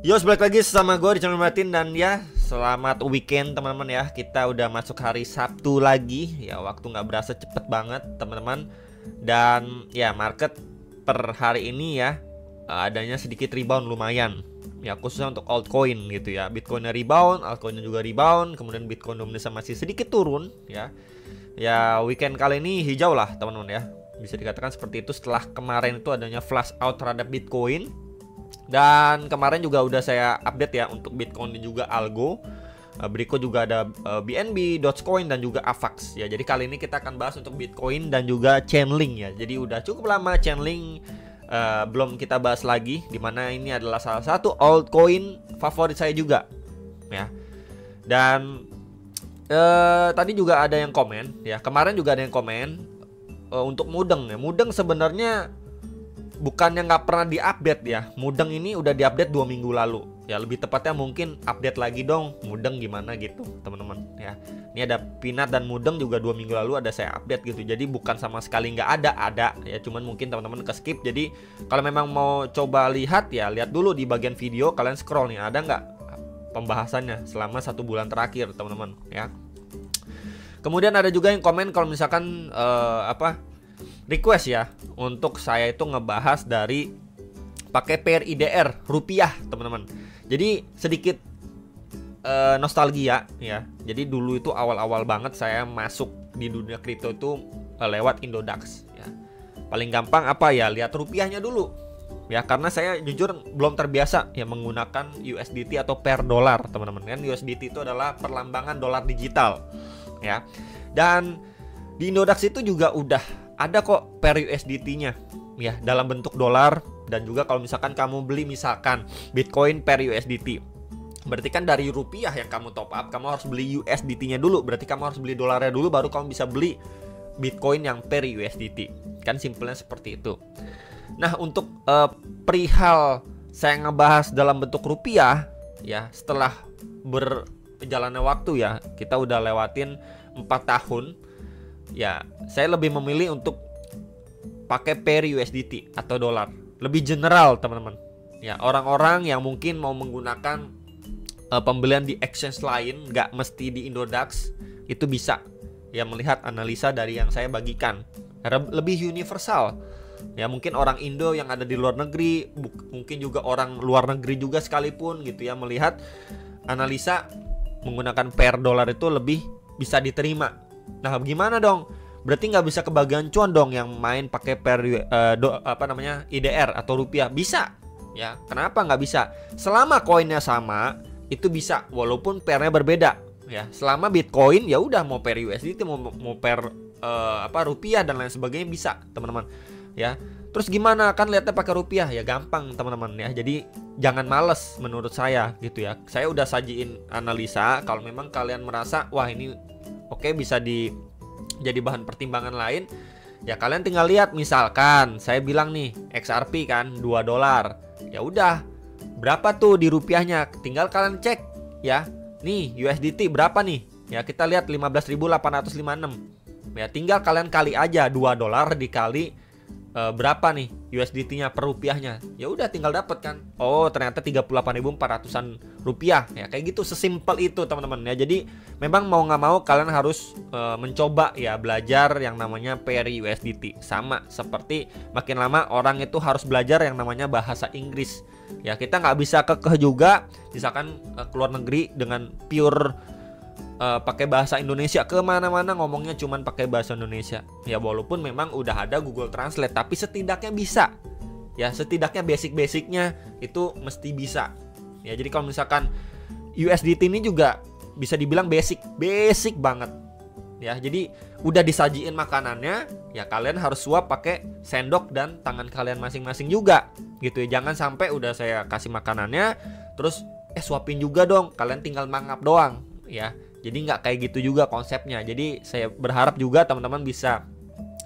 Yo, balik lagi sama gue di channel Martin. Dan ya, selamat weekend teman-teman ya. Kita udah masuk hari Sabtu lagi. Ya, waktu nggak berasa cepet banget teman-teman. Dan ya, market per hari ini ya adanya sedikit rebound lumayan. Ya, khususnya untuk altcoin gitu ya. Bitcoinnya rebound, altcoinnya juga rebound. Kemudian Bitcoin Indonesia masih sedikit turun ya. Ya, weekend kali ini hijau lah teman-teman ya. Bisa dikatakan seperti itu setelah kemarin itu adanya flash out terhadap Bitcoin. Dan kemarin juga udah saya update ya untuk Bitcoin dan juga Algo. Berikut juga ada BNB, Dogecoin dan juga Avax ya. Jadi kali ini kita akan bahas untuk Bitcoin dan juga Chainlink ya. Jadi udah cukup lama Chainlink belum kita bahas lagi, dimana ini adalah salah satu altcoin favorit saya juga ya. Dan tadi juga ada yang komen ya. Kemarin juga ada yang komen untuk Mudeng ya. Mudeng sebenarnya bukannya nggak pernah diupdate ya. Mudeng ini udah diupdate 2 minggu lalu. Ya lebih tepatnya mungkin update lagi dong Mudeng gimana gitu teman-teman ya. Ini ada Pinat dan Mudeng juga 2 minggu lalu ada saya update gitu. Jadi bukan sama sekali nggak ada ya. Cuman mungkin teman-teman ke skip. Jadi kalau memang mau coba lihat ya, lihat dulu di bagian video. Kalian scroll nih, ada nggak pembahasannya selama 1 bulan terakhir teman-teman ya. Kemudian ada juga yang komen kalau misalkan request ya untuk saya itu ngebahas dari pakai PRIDR rupiah teman-teman. Jadi sedikit nostalgia ya. Jadi dulu itu awal-awal banget saya masuk di dunia kripto itu lewat Indodax ya. Paling gampang apa ya, lihat rupiahnya dulu ya, karena saya jujur belum terbiasa ya menggunakan USDT atau per dolar teman-teman. Kan USDT itu adalah perlambangan dolar digital ya. Dan di Indodax itu juga udah ada kok per USDT-nya ya dalam bentuk dolar. Dan juga kalau misalkan kamu beli misalkan Bitcoin per USDT, berarti kan dari rupiah yang kamu top up, kamu harus beli USDT-nya dulu. Berarti kamu harus beli dolarnya dulu, baru kamu bisa beli Bitcoin yang per USDT. Kan simpelnya seperti itu. Nah untuk perihal saya ngebahas dalam bentuk rupiah ya, setelah berjalannya waktu ya, kita udah lewatin 4 tahun ya, saya lebih memilih untuk pakai per USDT atau dolar. Lebih general teman-teman ya. Orang-orang yang mungkin mau menggunakan pembelian di exchange lain, nggak mesti di Indodax, itu bisa ya melihat analisa dari yang saya bagikan. Karena lebih universal ya. Mungkin orang Indo yang ada di luar negeri, mungkin juga orang luar negeri juga sekalipun gitu ya, melihat analisa menggunakan per dolar itu lebih bisa diterima. Nah gimana dong? Berarti nggak bisa kebagian cuan dong yang main pakai per IDR atau rupiah? Bisa ya. Kenapa nggak bisa? Selama koinnya sama itu bisa, walaupun pernya berbeda ya. Selama Bitcoin ya udah, mau per USDT mau per rupiah dan lain sebagainya bisa teman-teman ya. Terus gimana, kan lihatnya pakai rupiah ya, gampang teman-teman ya. Jadi jangan males menurut saya gitu ya. Saya udah sajiin analisa. Kalau memang kalian merasa wah ini oke, bisa jadi bahan pertimbangan lain ya, kalian tinggal lihat. Misalkan saya bilang nih XRP kan $2, ya udah berapa tuh di rupiahnya, tinggal kalian cek ya. Nih USDT berapa nih ya, kita lihat 15.856 ya, tinggal kalian kali aja $2 dikali berapa nih USDT-nya per rupiahnya, ya udah tinggal dapet kan. Oh ternyata 38.400-an rupiah ya. Kayak gitu, sesimpel itu teman-teman ya. Jadi memang mau nggak mau kalian harus mencoba ya, belajar yang namanya per USDT. Sama seperti makin lama orang itu harus belajar yang namanya bahasa Inggris ya. Kita nggak bisa kekeh juga misalkan keluar negeri dengan pure pakai bahasa Indonesia, kemana-mana ngomongnya cuman pakai bahasa Indonesia ya. Walaupun memang udah ada Google Translate, tapi setidaknya bisa ya, setidaknya basic-basicnya itu mesti bisa ya. Jadi kalau misalkan USDT ini juga bisa dibilang basic banget ya. Jadi udah disajiin makanannya ya, kalian harus suap pakai sendok dan tangan kalian masing-masing juga gitu ya. Jangan sampai udah saya kasih makanannya terus suapin juga dong, kalian tinggal mangap doang ya. Jadi nggak kayak gitu juga konsepnya. Jadi saya berharap juga teman-teman bisa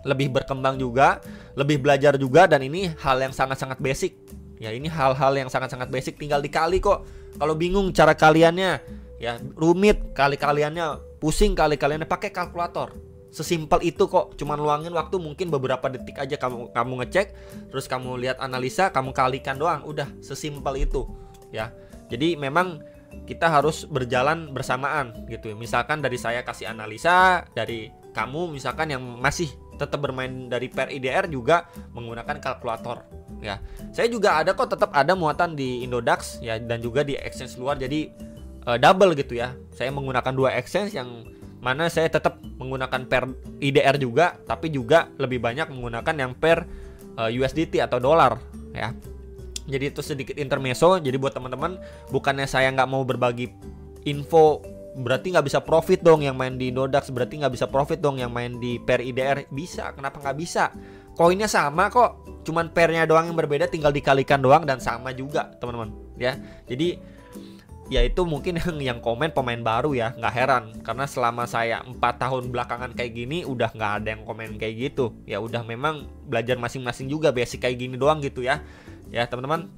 lebih berkembang juga, lebih belajar juga. Dan ini hal yang sangat-sangat basic ya. Ini hal-hal yang sangat-sangat basic, tinggal dikali kok. Kalau bingung cara kaliannya ya, rumit kali-kaliannya, pusing kali-kaliannya, pakai kalkulator. Sesimpel itu kok. Cuman luangin waktu mungkin beberapa detik aja, kamu ngecek, terus kamu lihat analisa, kamu kalikan doang. Udah sesimpel itu ya. Jadi memang kita harus berjalan bersamaan gitu. Misalkan dari saya kasih analisa, dari kamu misalkan yang masih tetap bermain dari per IDR juga menggunakan kalkulator ya. Saya juga ada kok, tetap ada muatan di Indodax ya, dan juga di exchange luar, jadi double gitu ya. Saya menggunakan 2 exchange yang mana saya tetap menggunakan per IDR juga, tapi juga lebih banyak menggunakan yang per USDT atau dolar ya. Jadi itu sedikit intermezzo. Jadi buat teman-teman, bukannya saya nggak mau berbagi info berarti nggak bisa profit dong yang main di Indodax, berarti nggak bisa profit dong yang main di per IDR. Bisa, kenapa nggak bisa? Koinnya sama kok, cuman pairnya doang yang berbeda, tinggal dikalikan doang dan sama juga teman-teman ya. Jadi ya itu mungkin yang komen pemain baru ya, nggak heran karena selama saya 4 tahun belakangan kayak gini udah nggak ada yang komen kayak gitu ya. Udah memang belajar masing-masing juga, basic kayak gini doang gitu ya. Ya teman-teman,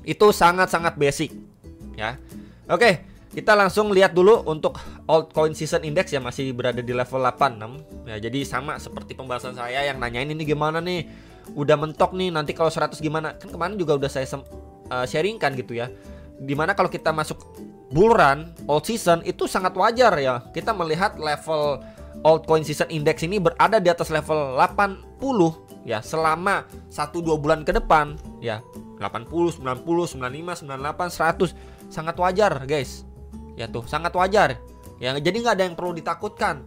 itu sangat-sangat basic ya. Oke, kita langsung lihat dulu untuk altcoin season index ya, masih berada di level 86 ya. Jadi sama seperti pembahasan saya yang nanyain ini gimana nih, udah mentok nih, nanti kalau 100 gimana. Kan kemarin juga udah saya sharingkan gitu ya, dimana kalau kita masuk bull run, alt season, itu sangat wajar ya kita melihat level altcoin season index ini berada di atas level 80 ya selama 1-2 bulan ke depan ya. 80, 90, 95, 98, 100 sangat wajar guys ya, tuh sangat wajar ya. Jadi nggak ada yang perlu ditakutkan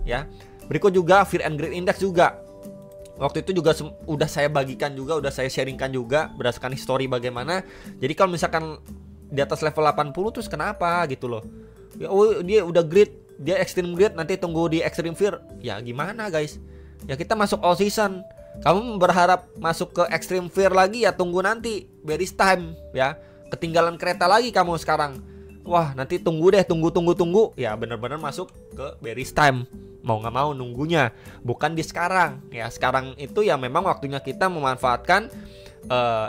ya. Berikut juga Fear and Greed Index juga, waktu itu juga udah saya bagikan juga, udah saya sharingkan juga berdasarkan history bagaimana. Jadi kalau misalkan di atas level 80 terus kenapa gitu loh ya, oh dia udah greed, dia extreme greed, nanti tunggu di extreme fear ya. Gimana guys ya, kita masuk all season, kamu berharap masuk ke extreme fear lagi ya, tunggu nanti bearish time ya. Ketinggalan kereta lagi kamu sekarang, wah nanti tunggu deh, tunggu ya, bener-bener masuk ke bearish time, mau nggak mau nunggunya, bukan di sekarang ya. Sekarang itu ya memang waktunya kita memanfaatkan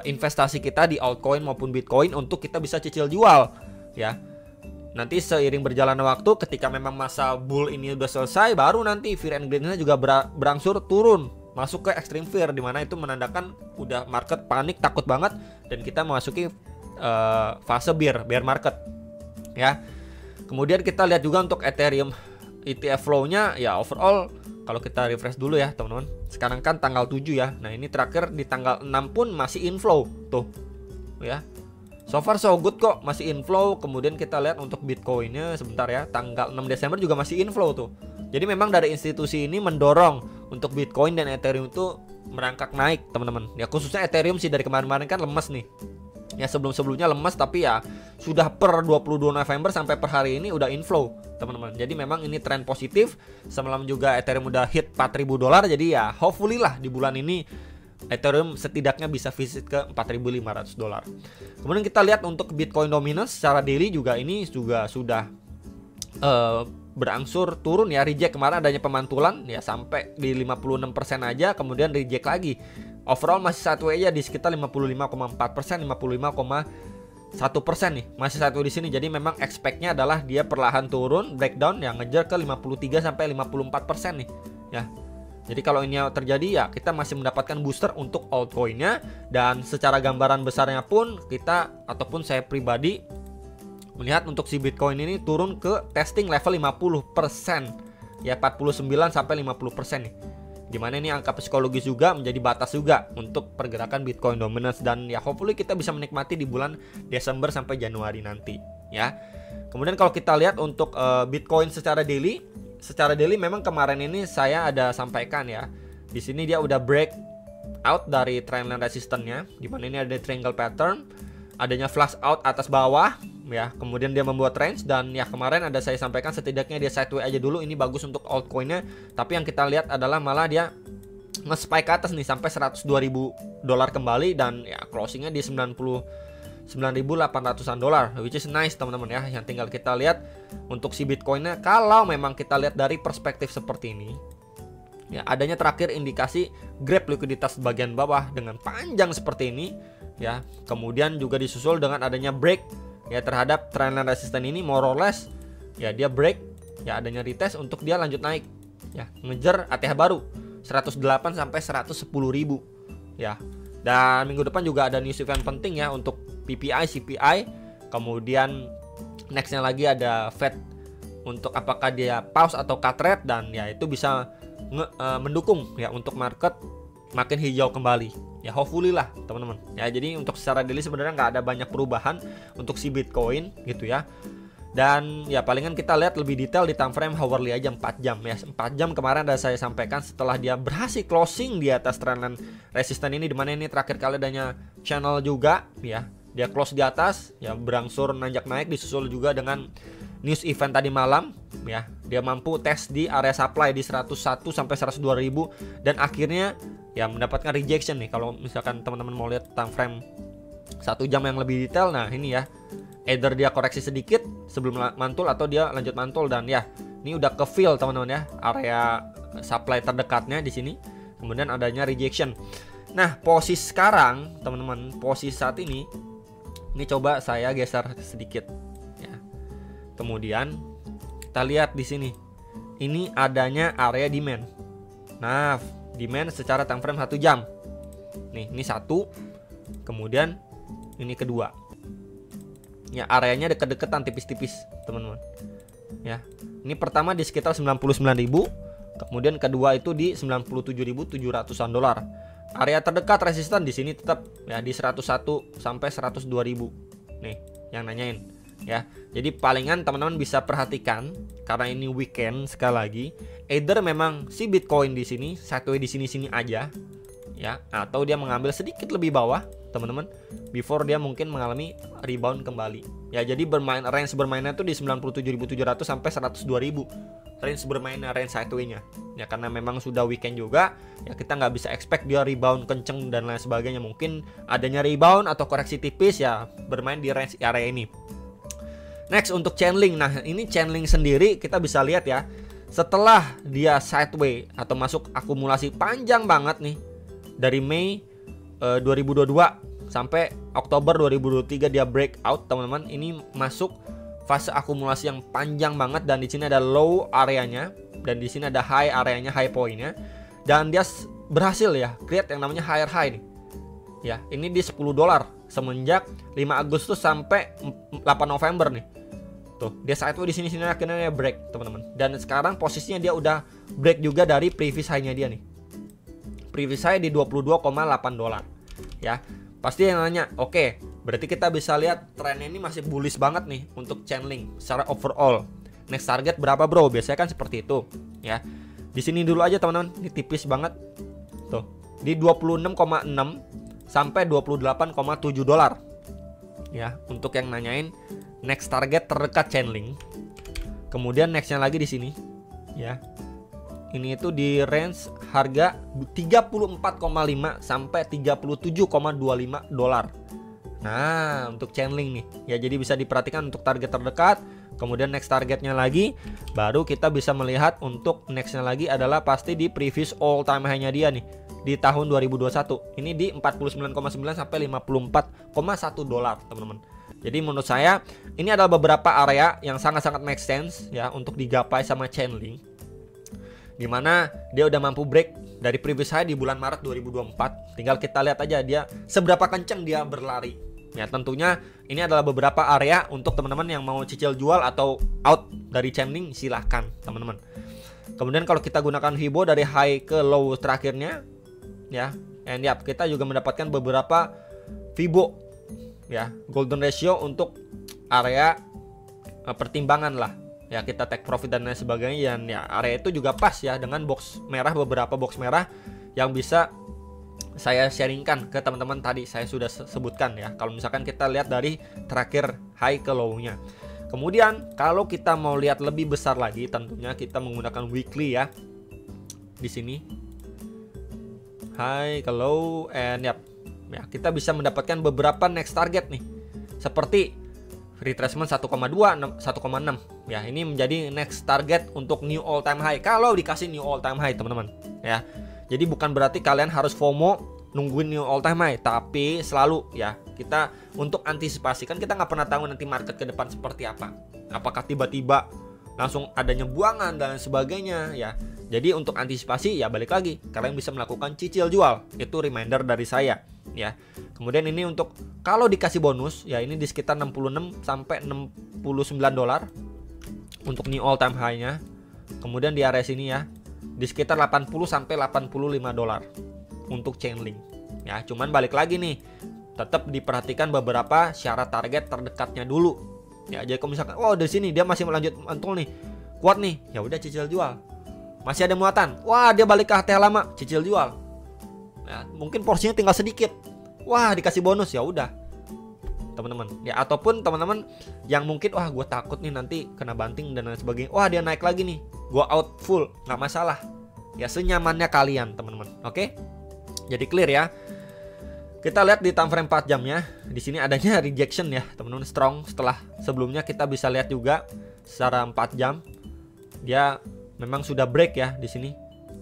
investasi kita di altcoin maupun Bitcoin untuk kita bisa cicil jual ya. Nanti seiring berjalannya waktu, ketika memang masa bull ini udah selesai, baru nanti fear and greed-nya juga berangsur turun, masuk ke extreme fear, dimana itu menandakan udah market panik, takut banget, dan kita memasuki fase bear market ya. Kemudian kita lihat juga untuk Ethereum ETF flow-nya ya. Overall kalau kita refresh dulu ya teman-teman, sekarang kan tanggal 7 ya. Nah ini terakhir di tanggal 6 pun masih inflow tuh ya. So far so good kok, masih inflow. Kemudian kita lihat untuk Bitcoinnya sebentar ya, tanggal 6 Desember juga masih inflow tuh. Jadi memang dari institusi ini mendorong untuk Bitcoin dan Ethereum itu merangkak naik teman-teman ya. Khususnya Ethereum sih, dari kemarin-kemarin kan lemes nih ya, sebelum-sebelumnya lemes, tapi ya sudah per 22 November sampai per hari ini udah inflow teman-teman. Jadi memang ini tren positif. Semalam juga Ethereum udah hit $4.000, jadi ya hopefully lah di bulan ini Ethereum setidaknya bisa visit ke $4.500. Kemudian kita lihat untuk Bitcoin dominance secara daily juga, ini juga sudah berangsur turun ya. Reject kemarin adanya pemantulan ya sampai di 56% aja, kemudian reject lagi. Overall masih satu aja di sekitar 55,4%, 55,1% nih, masih satu di sini. Jadi memang expect-nya adalah dia perlahan turun, breakdown yang ngejar ke 53 sampai 54% nih ya. Jadi kalau ini terjadi ya kita masih mendapatkan booster untuk altcoinnya. Dan secara gambaran besarnya pun kita, ataupun saya pribadi melihat untuk si Bitcoin ini turun ke testing level 50% ya, 49 sampai 50% nih. Dimana ini angka psikologis juga menjadi batas juga untuk pergerakan Bitcoin dominance, dan ya hopefully kita bisa menikmati di bulan Desember sampai Januari nanti ya. Kemudian kalau kita lihat untuk Bitcoin secara daily memang kemarin ini saya ada sampaikan ya. Di sini dia udah break out dari trendline resistance-nya, dimana ini ada triangle pattern, adanya flash out atas bawah ya. Kemudian dia membuat range, dan ya kemarin ada saya sampaikan setidaknya dia sideways aja dulu, ini bagus untuk altcoinnya. Tapi yang kita lihat adalah malah dia nge-spike ke atas nih sampai $102.000 kembali, dan ya closingnya di 99.800-an dolar, which is nice teman-teman ya. Yang tinggal kita lihat untuk si Bitcoinnya, kalau memang kita lihat dari perspektif seperti ini ya, adanya terakhir indikasi grab likuiditas bagian bawah dengan panjang seperti ini ya. Kemudian juga disusul dengan adanya break ya terhadap trendline resistance ini, more or less ya dia break ya, adanya retest untuk dia lanjut naik ya, ngejar ATH baru 108 sampai 110.000 ya. Dan minggu depan juga ada news event penting ya untuk PPI, CPI Kemudian nextnya lagi ada Fed untuk apakah dia pause atau cut rate, dan ya itu bisa mendukung ya untuk market makin hijau kembali. Ya hopefully lah teman-teman. Ya jadi untuk secara daily sebenarnya nggak ada banyak perubahan untuk si Bitcoin gitu ya. Dan ya palingan kita lihat lebih detail di time frame hourly aja 4 jam ya. 4 jam kemarin ada saya sampaikan setelah dia berhasil closing di atas trendline resisten ini, dimana ini terakhir kali adanya channel juga ya. Dia close di atas ya, berangsur nanjak naik, disusul juga dengan news event tadi malam ya. Dia mampu tes di area supply di 101 sampai 102 ribu, dan akhirnya ya mendapatkan rejection nih. Kalau misalkan teman-teman mau lihat time frame 1 jam yang lebih detail, nah ini ya, either dia koreksi sedikit sebelum mantul atau dia lanjut mantul, dan ya ini udah ke fill teman-teman ya, area supply terdekatnya di sini. Kemudian adanya rejection. Nah, posisi sekarang teman-teman, posisi saat ini coba saya geser sedikit ya. Kemudian kita lihat di sini. Ini adanya area demand. Nah, demand secara time frame 1 jam. Nih, ini 1. Kemudian ini kedua. Ya, areanya deket-deketan, tipis-tipis, teman-teman. Ya. Ini pertama di sekitar 99.000, kemudian kedua itu di 97.700-an dolar. Area terdekat resisten di sini tetap ya di 101 sampai 102.000. Nih, yang nanyain ya. Jadi palingan teman-teman bisa perhatikan, karena ini weekend sekali lagi, either memang si Bitcoin di sini sideways di sini-sini aja ya, atau dia mengambil sedikit lebih bawah teman-teman before dia mungkin mengalami rebound kembali. Ya, jadi range bermainnya tuh di 97.700 sampai 102.000. Range bermainnya, range sideways-nya. Ya karena memang sudah weekend juga, ya kita nggak bisa expect dia rebound kenceng dan lain sebagainya. Mungkin adanya rebound atau koreksi tipis ya bermain di range area ini. Next untuk Chainlink. Nah, ini Chainlink sendiri kita bisa lihat ya, setelah dia sideways atau masuk akumulasi panjang banget nih dari Mei 2022 sampai Oktober 2023 dia breakout teman-teman. Ini masuk fase akumulasi yang panjang banget, dan di sini ada low areanya dan di sini ada high areanya, high pointnya, dan dia berhasil ya create yang namanya higher high nih. Ya, ini di $10 semenjak 5 Agustus sampai 8 November nih. Tuh, dia sideways di sini akhirnya dia break, teman-teman. Dan sekarang posisinya dia udah break juga dari previous high-nya dia nih. Previous high di $22,8. Ya. Pasti yang nanya, oke, berarti kita bisa lihat trennya ini masih bullish banget nih untuk Chainlink secara overall. Next target berapa, bro? Biasanya kan seperti itu, ya. Di sini dulu aja, teman-teman. Ini tipis banget. Tuh, di 26,6 sampai $28,7. Ya, untuk yang nanyain next target terdekat Chainlink. Kemudian nextnya lagi di sini, ya. Ini itu di range harga 34,5 sampai $37,25. Nah, untuk Chainlink nih. Ya, jadi bisa diperhatikan untuk target terdekat. Kemudian next targetnya lagi, baru kita bisa melihat untuk nextnya lagi adalah pasti di previous all time high-nya dia nih di tahun 2021. Ini di 49,9 sampai $54,1, teman-teman. Jadi menurut saya ini adalah beberapa area yang sangat-sangat make sense ya untuk digapai sama Chainlink, dimana dia udah mampu break dari previous high di bulan Maret 2024. Tinggal kita lihat aja dia seberapa kenceng dia berlari. Ya, tentunya ini adalah beberapa area untuk teman-teman yang mau cicil jual atau out dari Chainlink, silahkan teman-teman. Kemudian kalau kita gunakan Fibo dari high ke low terakhirnya, ya, and ya kita juga mendapatkan beberapa Fibo, ya, golden ratio untuk area pertimbangan lah. Ya, kita take profit dan lain sebagainya, dan ya area itu juga pas ya dengan box merah, beberapa box merah yang bisa saya sharingkan ke teman-teman tadi saya sudah sebutkan ya. Kalau misalkan kita lihat dari terakhir high ke low-nya. Kemudian kalau kita mau lihat lebih besar lagi, tentunya kita menggunakan weekly ya. Di sini high ke low, and ya kita bisa mendapatkan beberapa next target nih. Seperti retracement 1,2, 1,6. Ya, ini menjadi next target untuk new all time high. Kalau dikasih new all time high, teman-teman, ya. Jadi bukan berarti kalian harus FOMO nungguin new all time high, tapi selalu ya kita untuk antisipasi, kan kita nggak pernah tahu nanti market ke depan seperti apa. Apakah tiba-tiba langsung adanya buangan dan sebagainya ya. Jadi untuk antisipasi ya balik lagi, kalian bisa melakukan cicil jual. Itu reminder dari saya ya. Kemudian ini untuk kalau dikasih bonus ya, ini di sekitar 66 sampai 69 dolar untuk new all time high-nya. Kemudian di area sini ya di sekitar 80 sampai 85 dolar untuk Chainlink. Ya, cuman balik lagi nih, tetap diperhatikan beberapa syarat target terdekatnya dulu. Ya, jadi kalau misalkan di sini dia masih melanjut mantul nih, kuat nih, ya udah cicil jual. Masih ada muatan, wah dia balik ke HTH lama, cicil jual. Nah, mungkin porsinya tinggal sedikit, wah dikasih bonus, ya udah teman-teman. Ya, ataupun teman-teman yang mungkin gue takut nih nanti kena banting dan lain sebagainya, dia naik lagi nih, gue out full, nggak masalah. Ya senyamannya kalian teman-teman, oke? Jadi clear ya. Kita lihat di time frame 4 jamnya, di sini adanya rejection ya teman-teman, strong. Setelah sebelumnya kita bisa lihat juga secara 4 jam dia memang sudah break ya di sini.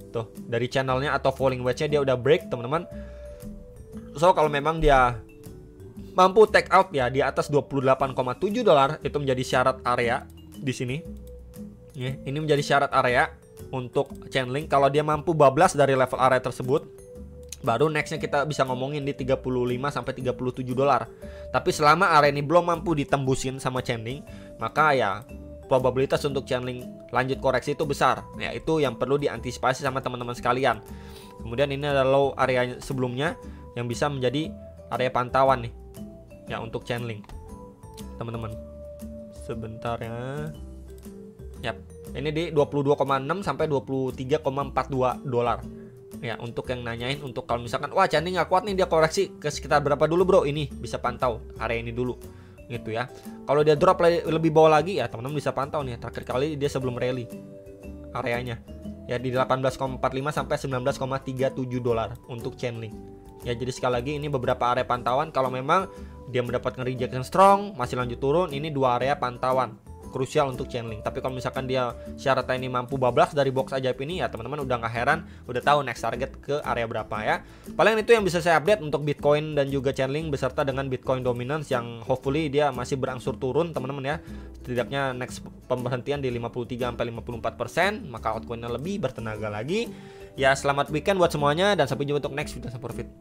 Tuh, dari channelnya atau falling wedge-nya dia udah break, teman-teman. So, kalau memang dia mampu take out ya di atas 28,7 dolar, itu menjadi syarat area di sini. Ya, ini menjadi syarat area untuk Chainlink. Kalau dia mampu bablas dari level area tersebut, baru nextnya kita bisa ngomongin di 35 sampai 37 dolar. Tapi selama area ini belum mampu ditembusin sama Chainlink, maka ya probabilitas untuk Chainlink lanjut koreksi itu besar. Ya, itu yang perlu diantisipasi sama teman-teman sekalian. Kemudian ini adalah low area sebelumnya yang bisa menjadi area pantauan nih. Ya, untuk Chainlink. Teman-teman. Sebentar ya. Yap, ini di 22,6 sampai 23,42 dolar. Ya, untuk yang nanyain untuk kalau misalkan Chainlink nggak kuat nih, dia koreksi ke sekitar berapa dulu bro, ini bisa pantau area ini dulu gitu ya. Kalau dia drop lebih bawah lagi ya teman-teman bisa pantau nih, terakhir kali dia sebelum rally areanya ya di 18,45 sampai 19,37 dolar untuk Chainlink. Ya, jadi sekali lagi ini beberapa area pantauan. Kalau memang dia mendapatkan rejection strong, masih lanjut turun, ini 2 area pantauan krusial untuk Chainlink. Tapi kalau misalkan dia syaratnya ini mampu bablas dari box ajaib ini, ya teman-teman udah nggak heran, udah tahu next target ke area berapa ya. Paling itu yang bisa saya update untuk Bitcoin dan juga Chainlink beserta dengan Bitcoin dominance yang hopefully dia masih berangsur turun teman-teman ya. Setidaknya next pemberhentian di 53 sampai 54%, maka altcoinnya lebih bertenaga lagi. Ya, selamat weekend buat semuanya dan sampai jumpa untuk next video profit.